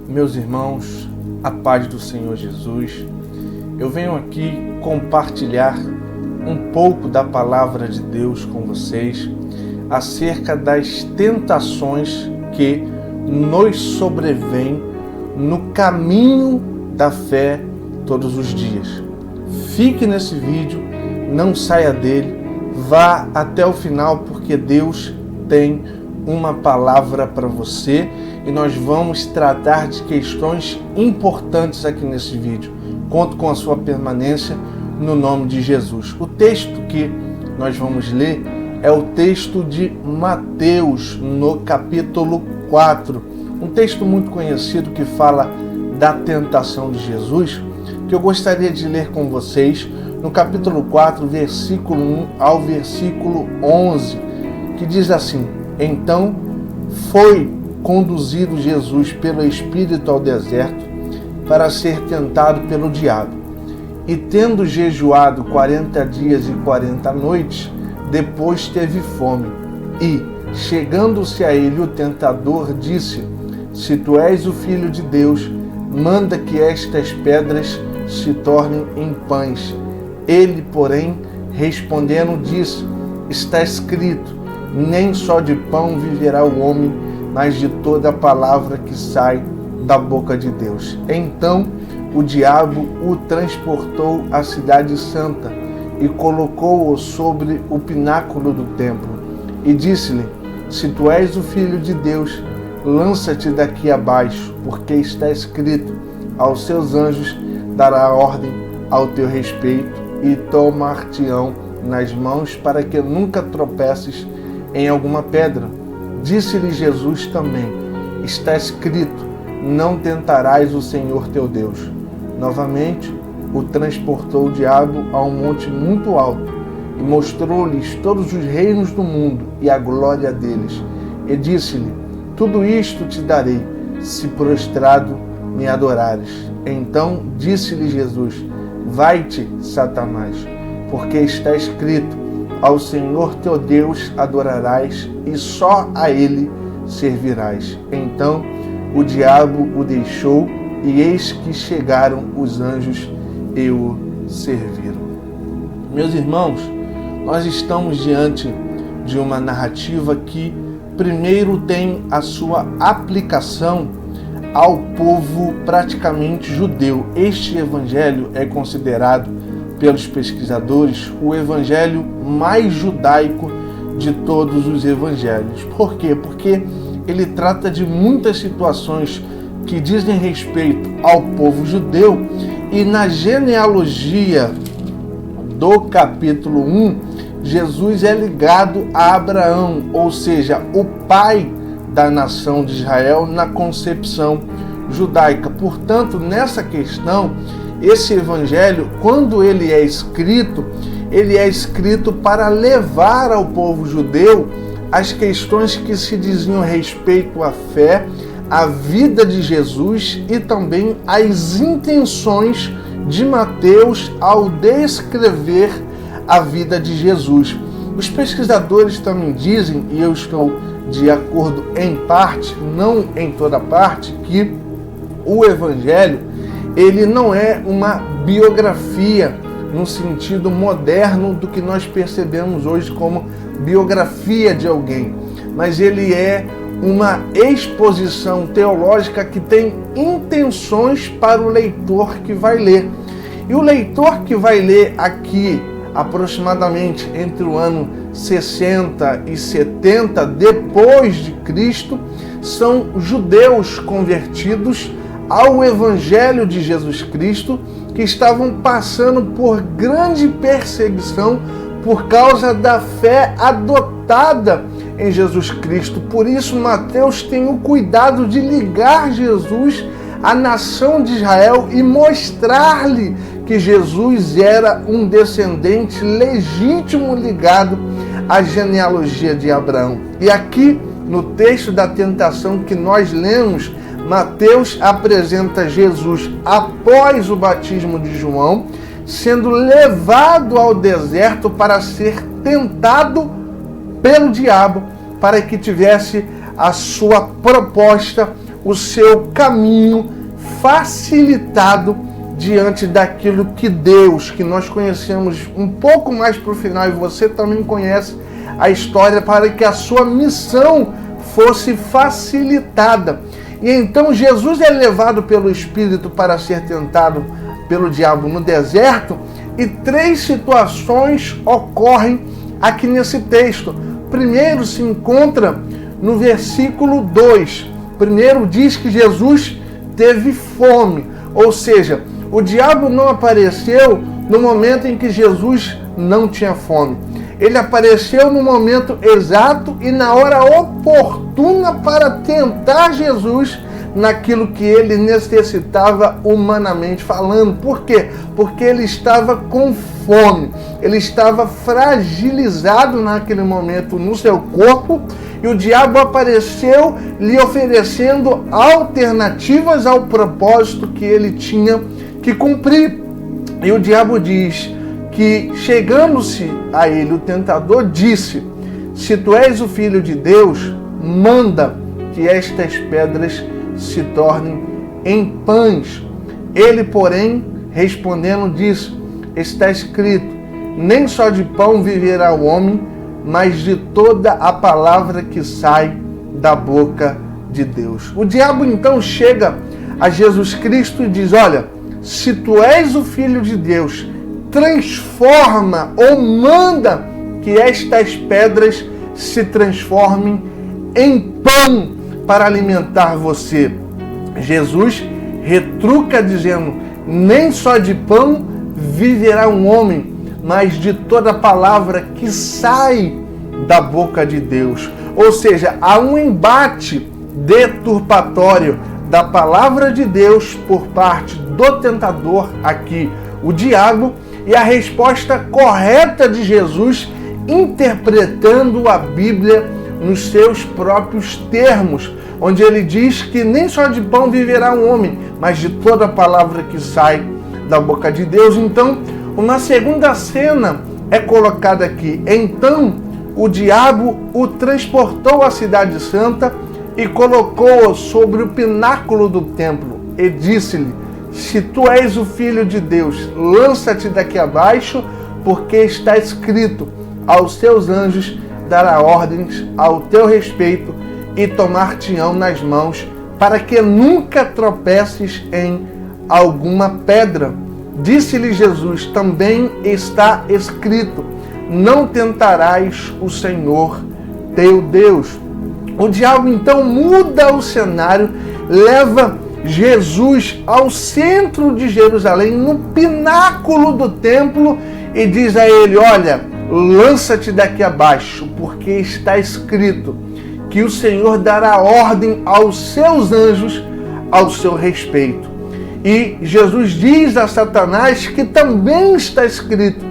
Meus irmãos, a paz do Senhor Jesus, eu venho aqui compartilhar um pouco da palavra de Deus com vocês acerca das tentações que nos sobrevêm no caminho da fé todos os dias. Fique nesse vídeo, não saia dele, vá até o final porque Deus tem uma palavra para você e nós vamos tratar de questões importantes aqui nesse vídeo. Conto com a sua permanência no nome de Jesus. O texto que nós vamos ler é o texto de Mateus, no capítulo 4. Um texto muito conhecido que fala da tentação de Jesus, que eu gostaria de ler com vocês no capítulo 4, versículo 1 ao versículo 11, que diz assim: Então foi conduzido Jesus pelo Espírito ao deserto para ser tentado pelo diabo. E tendo jejuado 40 dias e 40 noites, depois teve fome. E, chegando-se a ele o tentador, disse: Se tu és o Filho de Deus, manda que estas pedras se tornem em pães. Ele, porém, respondendo, disse: Está escrito, nem só de pão viverá o homem, mas de toda a palavra que sai da boca de Deus. Então o diabo o transportou à cidade santa e colocou-o sobre o pináculo do templo. E disse-lhe: Se tu és o Filho de Deus, lança-te daqui abaixo, porque está escrito: Aos seus anjos dará ordem ao teu respeito, e tomar-te-ão nas mãos, para que nunca tropeces em alguma pedra. Disse-lhe Jesus também: Está escrito: Não tentarás o Senhor teu Deus. Novamente o transportou o diabo a um monte muito alto, e mostrou-lhes todos os reinos do mundo e a glória deles. E disse-lhe: Tudo isto te darei, se prostrado me adorares. Então disse-lhe Jesus: Vai-te, Satanás, porque está escrito: Ao Senhor teu Deus adorarás, e só a Ele servirás. Então o diabo o deixou, e eis que chegaram os anjos e o serviram. Meus irmãos, nós estamos diante de uma narrativa que primeiro tem a sua aplicação ao povo praticamente judeu. Este evangelho é considerado pelos pesquisadores o evangelho mais judaico de todos os evangelhos. Por quê? Porque ele trata de muitas situações que dizem respeito ao povo judeu, e na genealogia do capítulo 1, Jesus é ligado a Abraão, ou seja, o pai da nação de Israel na concepção judaica. Portanto, nessa questão, esse evangelho, quando ele é escrito para levar ao povo judeu as questões que se diziam respeito à fé, à vida de Jesus e também às intenções de Mateus ao descrever a vida de Jesus. Os pesquisadores também dizem, e eu estou de acordo em parte, não em toda parte, que o evangelho ele não é uma biografia no sentido moderno do que nós percebemos hoje como biografia de alguém, mas ele é uma exposição teológica que tem intenções para o leitor que vai ler. E o leitor que vai ler aqui, aproximadamente entre o ano 60 e 70 depois de Cristo, são judeus convertidos ao Evangelho de Jesus Cristo, que estavam passando por grande perseguição por causa da fé adotada em Jesus Cristo. Por isso, Mateus tem o cuidado de ligar Jesus à nação de Israel e mostrar-lhe que Jesus era um descendente legítimo ligado à genealogia de Abraão. E aqui, no texto da tentação que nós lemos, Mateus apresenta Jesus após o batismo de João, sendo levado ao deserto para ser tentado pelo diabo, para que tivesse a sua proposta o seu caminho facilitado diante daquilo que Deus, que nós conhecemos um pouco mais para o final, e você também conhece a história, para que a sua missão fosse facilitada. E então Jesus é levado pelo Espírito para ser tentado pelo diabo no deserto, e 3 situações ocorrem aqui nesse texto. Primeiro se encontra no versículo 2. Primeiro diz que Jesus teve fome, ou seja, o diabo não apareceu no momento em que Jesus não tinha fome. Ele apareceu no momento exato e na hora oportuna para tentar Jesus naquilo que ele necessitava humanamente falando. Por quê? Porque ele estava com fome, ele estava fragilizado naquele momento no seu corpo, e o diabo apareceu lhe oferecendo alternativas ao propósito que ele tinha que cumprir. E o diabo diz que, chegando-se a ele, o tentador disse: se tu és o Filho de Deus, manda que estas pedras se tornem em pães. Ele, porém, respondendo, disse: está escrito, nem só de pão viverá o homem, mas de toda a palavra que sai da boca de Deus. O diabo então chega a Jesus Cristo e diz: olha, se tu és o Filho de Deus, transforma ou manda que estas pedras se transformem em pão para alimentar você. Jesus retruca dizendo: nem só de pão viverá um homem, mas de toda palavra que sai da boca de Deus. Ou seja, há um embate deturpatório da palavra de Deus por parte do tentador aqui, o diabo, e a resposta correta de Jesus, interpretando a Bíblia nos seus próprios termos, onde ele diz que nem só de pão viverá um homem, mas de toda palavra que sai da boca de Deus. Então, uma segunda cena é colocada aqui. Então, o diabo o transportou à cidade santa e colocou-o sobre o pináculo do templo e disse-lhe: se tu és o Filho de Deus, lança-te daqui abaixo, porque está escrito, aos seus anjos dará ordens ao teu respeito e tomar-te-ão nas mãos, para que nunca tropeces em alguma pedra. Disse-lhe Jesus: também está escrito, não tentarás o Senhor teu Deus. O diabo então muda o cenário, leva Jesus ao centro de Jerusalém, no pináculo do templo, e diz a ele: olha, lança-te daqui abaixo, porque está escrito que o Senhor dará ordem aos seus anjos ao seu respeito. E Jesus diz a Satanás que também está escrito: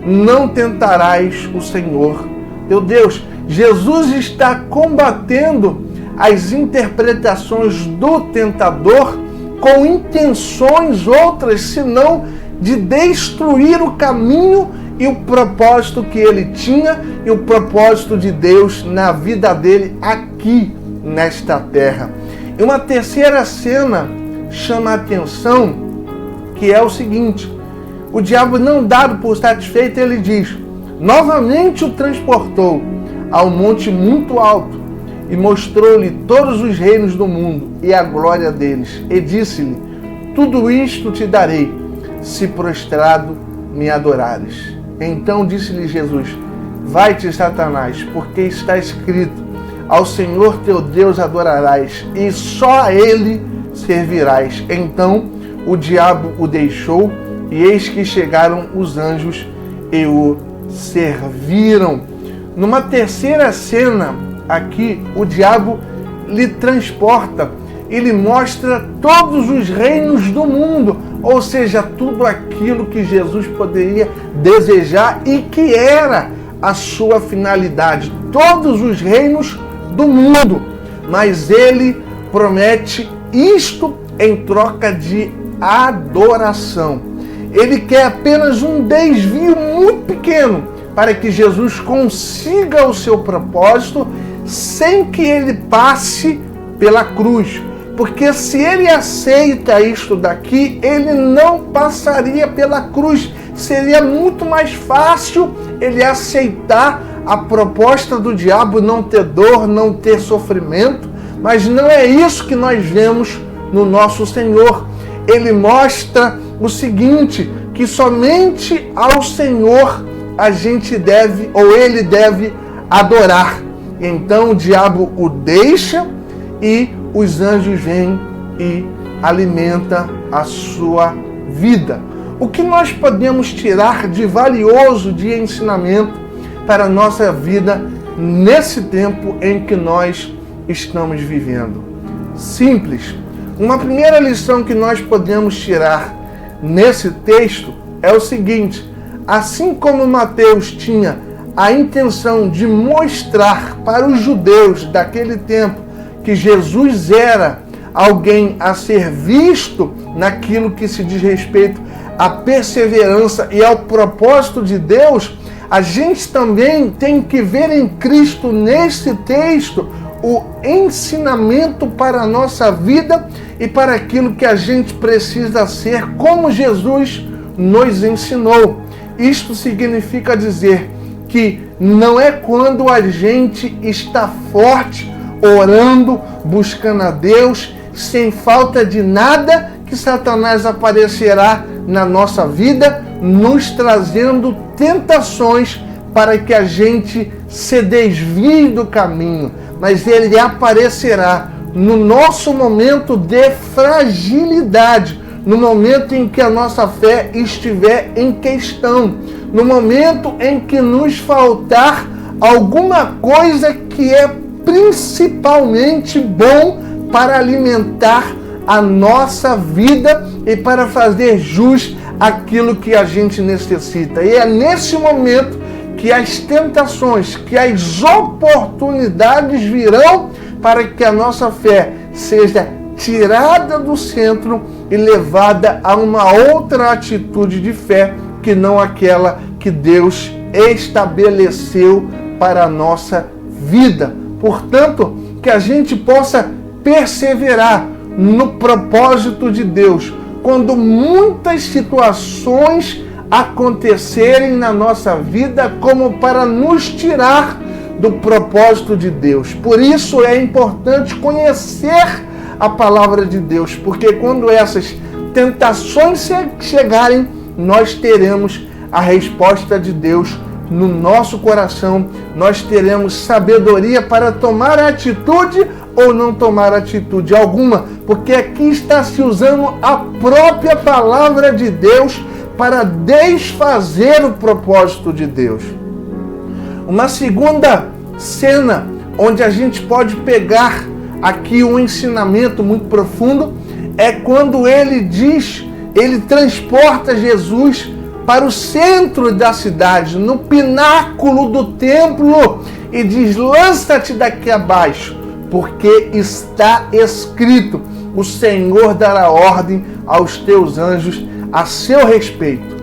não tentarás o Senhor teu Deus. Jesus está combatendo as interpretações do tentador com intenções outras, senão de destruir o caminho e o propósito que ele tinha e o propósito de Deus na vida dele aqui nesta terra. E uma terceira cena chama a atenção, que é o seguinte: o diabo, não dado por satisfeito, ele diz, novamente o transportou ao monte muito alto e mostrou-lhe todos os reinos do mundo e a glória deles, e disse-lhe: tudo isto te darei, se prostrado me adorares. Então disse-lhe Jesus: vai-te, Satanás, porque está escrito, ao Senhor teu Deus adorarás, e só a ele servirás. Então o diabo o deixou, e eis que chegaram os anjos e o serviram. Numa terceira cena aqui, o diabo lhe transporta e lhe mostra todos os reinos do mundo, ou seja, tudo aquilo que Jesus poderia desejar e que era a sua finalidade, todos os reinos do mundo. Mas ele promete isto em troca de adoração. Ele quer apenas um desvio muito pequeno para que Jesus consiga o seu propósito sem que ele passe pela cruz. Porque se ele aceita isto daqui, ele não passaria pela cruz. Seria muito mais fácil ele aceitar a proposta do diabo, não ter dor, não ter sofrimento. Mas não é isso que nós vemos no nosso Senhor. Ele mostra o seguinte, que somente ao Senhor a gente deve, ou ele deve adorar. Então o diabo o deixa e os anjos vêm e alimentam a sua vida. O que nós podemos tirar de valioso de ensinamento para a nossa vida nesse tempo em que nós estamos vivendo? Simples. Uma primeira lição que nós podemos tirar nesse texto é o seguinte: assim como Mateus tinha a intenção de mostrar para os judeus daquele tempo que Jesus era alguém a ser visto naquilo que se diz respeito à perseverança e ao propósito de Deus, a gente também tem que ver em Cristo, nesse texto, o ensinamento para a nossa vida e para aquilo que a gente precisa ser, como Jesus nos ensinou. Isto significa dizer que não é quando a gente está forte, orando, buscando a Deus, sem falta de nada, que Satanás aparecerá na nossa vida, nos trazendo tentações para que a gente se desvie do caminho. Mas ele aparecerá no nosso momento de fragilidade, no momento em que a nossa fé estiver em questão, no momento em que nos faltar alguma coisa que é principalmente bom para alimentar a nossa vida e para fazer jus àquilo que a gente necessita. E é nesse momento que as tentações, que as oportunidades virão para que a nossa fé seja tirada do centro e levada a uma outra atitude de fé que não aquela que Deus estabeleceu para a nossa vida. Portanto, que a gente possa perseverar no propósito de Deus quando muitas situações acontecerem na nossa vida como para nos tirar do propósito de Deus. Por isso é importante conhecer a palavra de Deus, porque quando essas tentações chegarem, nós teremos a resposta de Deus no nosso coração, nós teremos sabedoria para tomar atitude ou não tomar atitude alguma, porque aqui está se usando a própria palavra de Deus para desfazer o propósito de Deus. Uma segunda cena onde a gente pode pegar aqui um ensinamento muito profundo é quando ele transporta Jesus para o centro da cidade, no pináculo do templo, e diz: lança-te daqui abaixo, porque está escrito: o Senhor dará ordem aos teus anjos a seu respeito.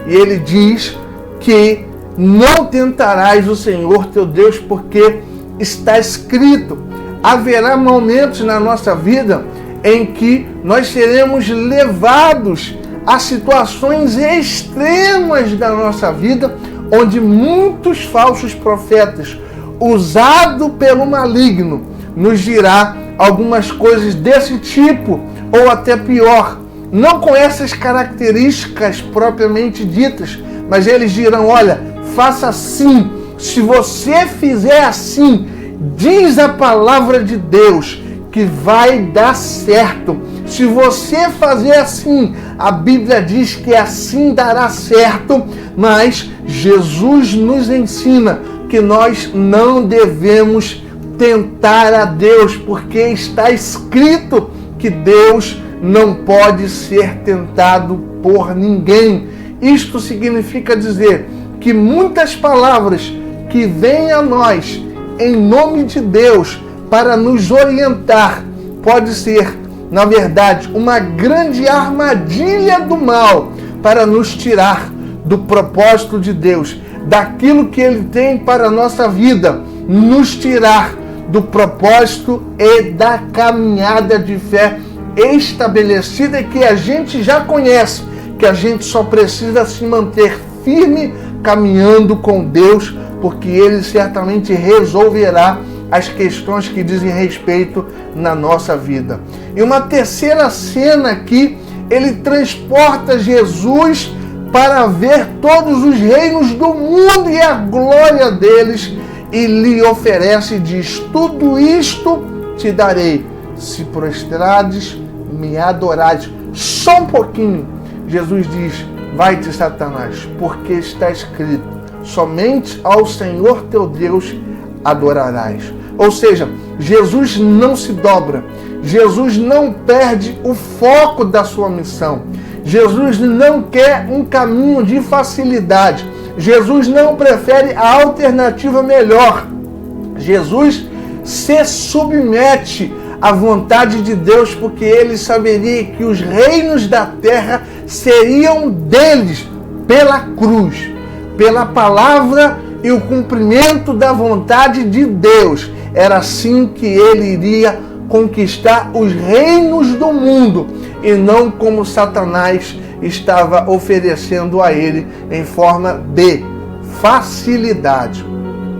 E ele diz que não tentarás o Senhor teu Deus, porque está escrito. Haverá momentos na nossa vida em que nós seremos levados a situações extremas da nossa vida, onde muitos falsos profetas, usados pelo maligno, nos dirá algumas coisas desse tipo, ou até pior, não com essas características propriamente ditas, mas eles dirão: olha, faça assim, se você fizer assim, diz a palavra de Deus que vai dar certo. Se você fazer assim, a Bíblia diz que assim dará certo, mas Jesus nos ensina que nós não devemos tentar a Deus, porque está escrito que Deus não pode ser tentado por ninguém. Isto significa dizer que muitas palavras que vêm a nós em nome de Deus para nos orientar pode ser, na verdade, uma grande armadilha do mal para nos tirar do propósito de Deus, daquilo que Ele tem para a nossa vida, nos tirar do propósito e da caminhada de fé estabelecida que a gente já conhece, que a gente só precisa se manter firme caminhando com Deus, porque Ele certamente resolverá as questões que dizem respeito na nossa vida. E uma terceira cena aqui, ele transporta Jesus para ver todos os reinos do mundo e a glória deles, e lhe oferece e diz: tudo isto te darei, se prostrares, me adorares. Só um pouquinho. Jesus diz: vai-te, Satanás, porque está escrito, somente ao Senhor teu Deus adorarás. Ou seja, Jesus não se dobra, Jesus não perde o foco da sua missão, Jesus não quer um caminho de facilidade, Jesus não prefere a alternativa melhor. Jesus se submete à vontade de Deus, porque ele saberia que os reinos da terra seriam deles pela cruz, pela palavra e o cumprimento da vontade de Deus. Era assim que ele iria conquistar os reinos do mundo, e não como Satanás estava oferecendo a ele em forma de facilidade.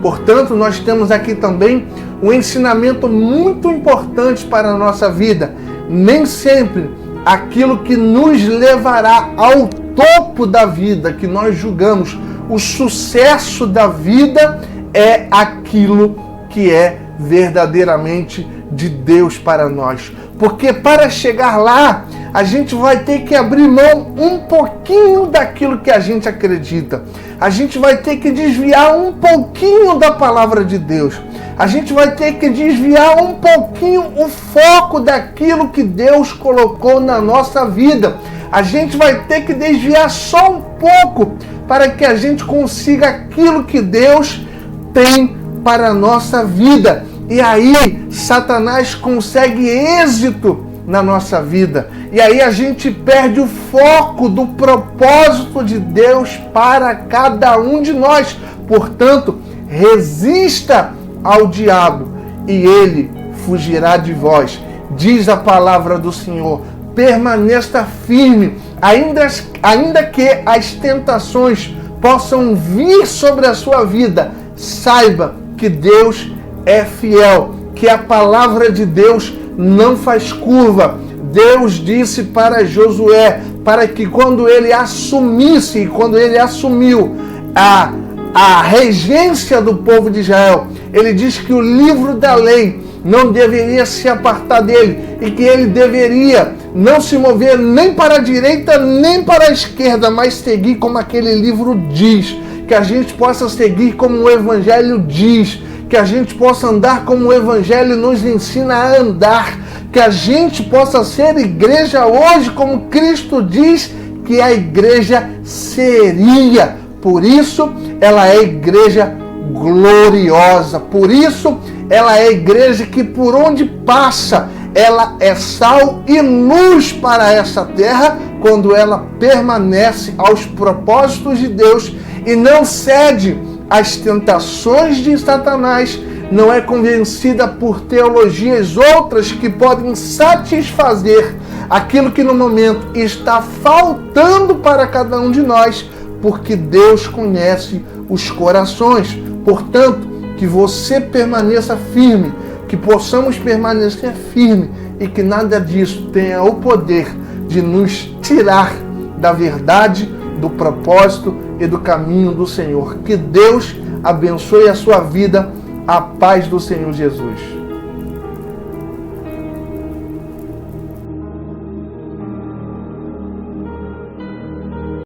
Portanto, nós temos aqui também um ensinamento muito importante para a nossa vida. Nem sempre aquilo que nos levará ao topo da vida, que nós julgamos o sucesso da vida, é aquilo que é verdadeiramente de Deus para nós. Porque para chegar lá, a gente vai ter que abrir mão um pouquinho daquilo que a gente acredita. A gente vai ter que desviar um pouquinho da palavra de Deus. A gente vai ter que desviar um pouquinho o foco daquilo que Deus colocou na nossa vida. A gente vai ter que desviar só um pouco para que a gente consiga aquilo que Deus tem para a nossa vida. E aí, Satanás consegue êxito na nossa vida. E aí a gente perde o foco do propósito de Deus para cada um de nós. Portanto, resista ao diabo e ele fugirá de vós. Diz a palavra do Senhor: permaneça firme, ainda que as tentações possam vir sobre a sua vida. Saiba que Deus é fiel, que a palavra de Deus não faz curva. Deus disse para Josué, para que quando ele assumisse, quando ele assumiu a regência do povo de Israel, ele diz que o livro da lei não deveria se apartar dele, e que ele deveria não se mover nem para a direita nem para a esquerda, mas seguir como aquele livro diz. Que a gente possa seguir como o Evangelho diz, que a gente possa andar como o Evangelho nos ensina a andar, que a gente possa ser igreja hoje como Cristo diz que a igreja seria. Por isso ela é igreja gloriosa, por isso ela é igreja que por onde passa, ela é sal e luz para essa terra, quando ela permanece aos propósitos de Deus e não cede às tentações de Satanás, não é convencida por teologias outras que podem satisfazer aquilo que no momento está faltando para cada um de nós, porque Deus conhece os corações. Portanto, que você permaneça firme, que possamos permanecer firme e que nada disso tenha o poder de nos tirar da verdade, do propósito e do caminho do Senhor. Que Deus abençoe a sua vida. A paz do Senhor Jesus.